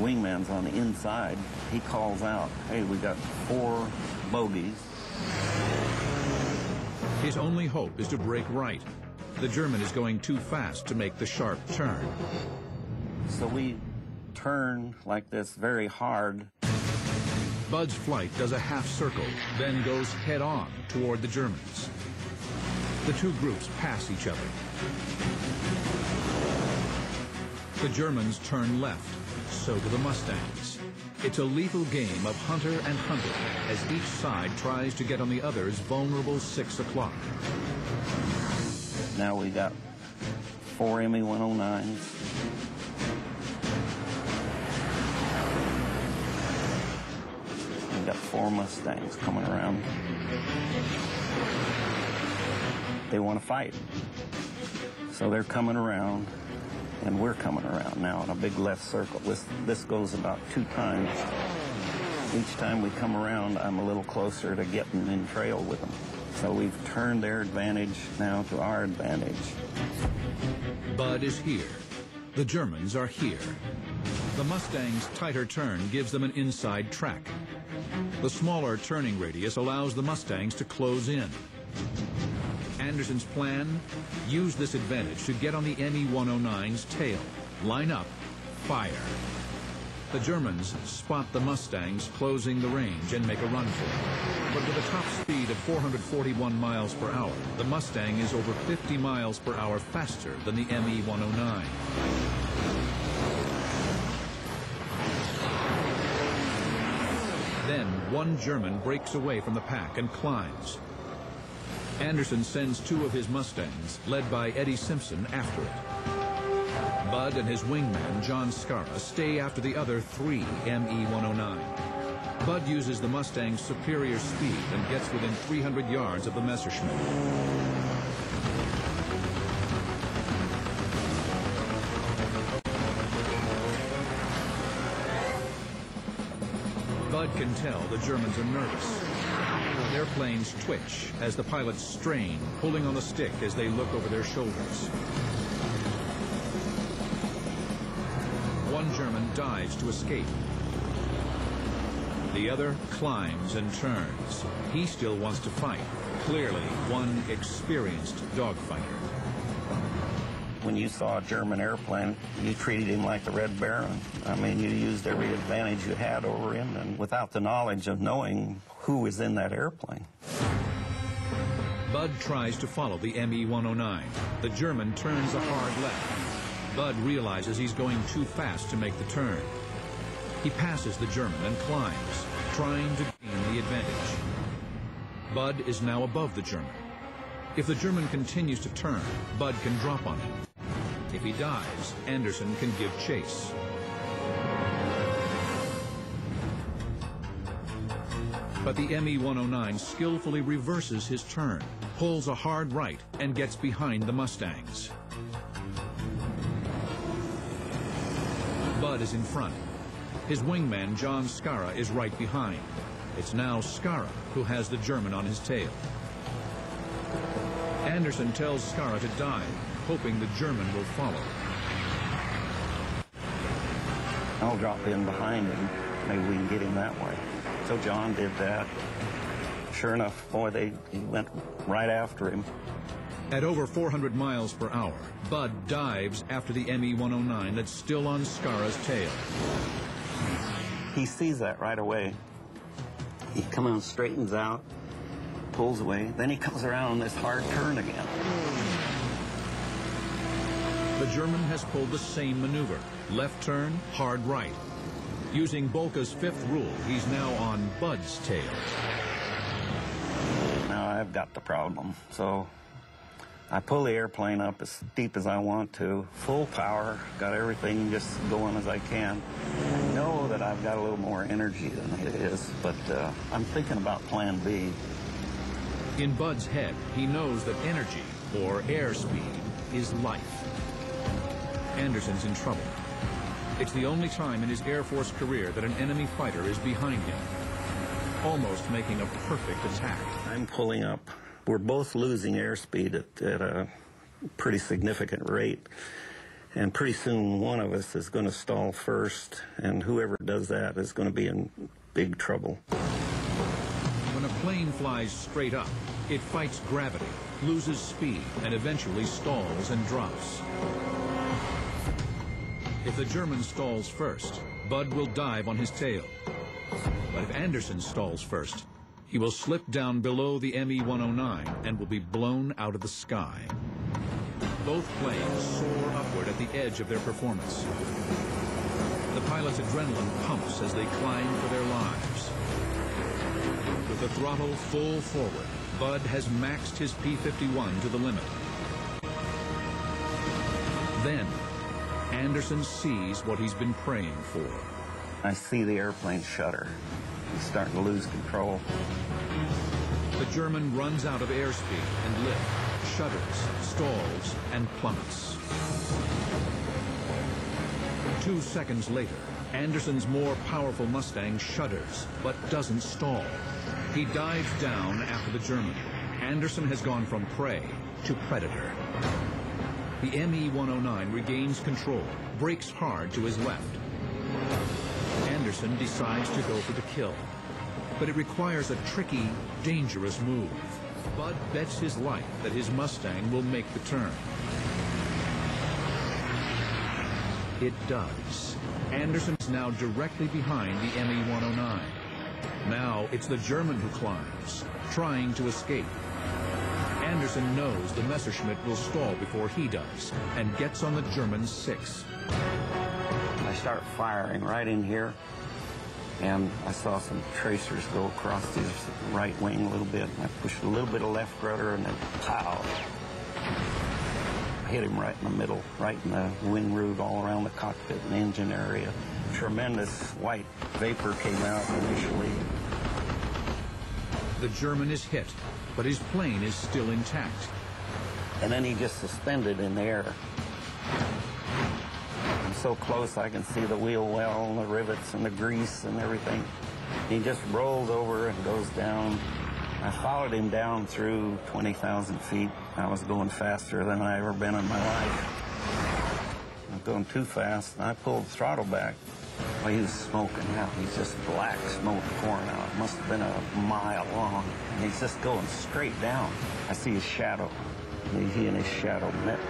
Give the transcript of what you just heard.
wingman's on the inside. He calls out, hey, we got 4 bogeys. His only hope is to break right. The German is going too fast to make the sharp turn. So we turn like this very hard. Bud's flight does a half circle, then goes head-on toward the Germans. The two groups pass each other. The Germans turn left, so do the Mustangs. It's a lethal game of hunter and hunter as each side tries to get on the other's vulnerable 6 o'clock. Now we got 4 ME-109s. We got 4 Mustangs coming around. They want to fight. So they're coming around, and we're coming around now in a big left circle. This goes about 2 times. Each time we come around, I'm a little closer to getting in trail with them. So we've turned their advantage now to our advantage. Bud is here. The Germans are here. The Mustang's tighter turn gives them an inside track. The smaller turning radius allows the Mustangs to close in. Anderson's plan? Use this advantage to get on the ME-109's tail. Line up, fire. The Germans spot the Mustangs closing the range and make a run for it. But with a top speed of 441 miles per hour, the Mustang is over 50 miles per hour faster than the ME-109. Then one German breaks away from the pack and climbs. Anderson sends 2 of his Mustangs, led by Eddie Simpson, after it. Bud and his wingman, John Scarra, stay after the other 3 ME-109. Bud uses the Mustang's superior speed and gets within 300 yards of the Messerschmitt. Bud can tell the Germans are nervous. Their planes twitch as the pilots strain, pulling on the stick as they look over their shoulders. One German dives to escape. The other climbs and turns. He still wants to fight. Clearly, one experienced dogfighter. When you saw a German airplane, you treated him like the Red Baron. I mean, you used every advantage you had over him, and without the knowledge of knowing who was in that airplane. Bud tries to follow the ME-109. The German turns a hard left. Bud realizes he's going too fast to make the turn. He passes the German and climbs, trying to gain the advantage. Bud is now above the German. If the German continues to turn, Bud can drop on him. If he dives, Anderson can give chase. But the ME-109 skillfully reverses his turn, pulls a hard right, and gets behind the Mustangs. Bud is in front. His wingman, John Scarra, is right behind. It's now Scarra who has the German on his tail. Anderson tells Scarra to dive, hoping the German will follow. I'll drop in behind him. Maybe we can get him that way. So John did that. Sure enough, boy, he went right after him. At over 400 miles per hour, Bud dives after the ME-109 that's still on Scarra's tail. He sees that right away. He comes out, straightens out, pulls away. Then he comes around on this hard turn again. The German has pulled the same maneuver. Left turn, hard right. Using Bolka's 5th rule, he's now on Bud's tail. Now I've got the problem. So I pull the airplane up as steep as I want to, full power, got everything just going as I can. I know that I've got a little more energy than it is, but I'm thinking about plan B. In Bud's head, he knows that energy, or airspeed, is life. Anderson's in trouble. It's the only time in his Air Force career that an enemy fighter is behind him, almost making a perfect attack. I'm pulling up. We're both losing airspeed at a pretty significant rate. And pretty soon one of us is going to stall first, and whoever does that is going to be in big trouble. When a plane flies straight up, it fights gravity, loses speed, and eventually stalls and drops. If the German stalls first, Bud will dive on his tail. But if Anderson stalls first, he will slip down below the ME-109 and will be blown out of the sky. Both planes soar upward at the edge of their performance. The pilot's adrenaline pumps as they climb for their lives. With the throttle full forward, Bud has maxed his P-51 to the limit. Then, Anderson sees what he's been praying for. I see the airplane shudder. He's starting to lose control. The German runs out of airspeed and lift, shudders, stalls, and plummets. 2 seconds later, Anderson's more powerful Mustang shudders, but doesn't stall. He dives down after the German. Anderson has gone from prey to predator. The ME-109 regains control, brakes hard to his left. Anderson decides to go for the kill, but it requires a tricky, dangerous move. Bud bets his life that his Mustang will make the turn. It does. Anderson is now directly behind the ME-109. Now it's the German who climbs, trying to escape. Anderson knows the Messerschmitt will stall before he does, and gets on the German's 6. I start firing right in here, and I saw some tracers go across his right wing a little bit. I pushed a little bit of left rudder, and then pow! I hit him right in the middle, right in the wing root, all around the cockpit and engine area. Tremendous white vapor came out initially. The German is hit, but his plane is still intact. And then he just suspended in the air. I'm so close I can see the wheel well and the rivets and the grease and everything. He just rolls over and goes down. I followed him down through 20,000 feet. I was going faster than I ever been in my life. I was going too fast, and I pulled the throttle back. Well, he was smoking out. He's just black smoke pouring out. It must have been a mile long. And he's just going straight down. I see his shadow. He and his shadow met.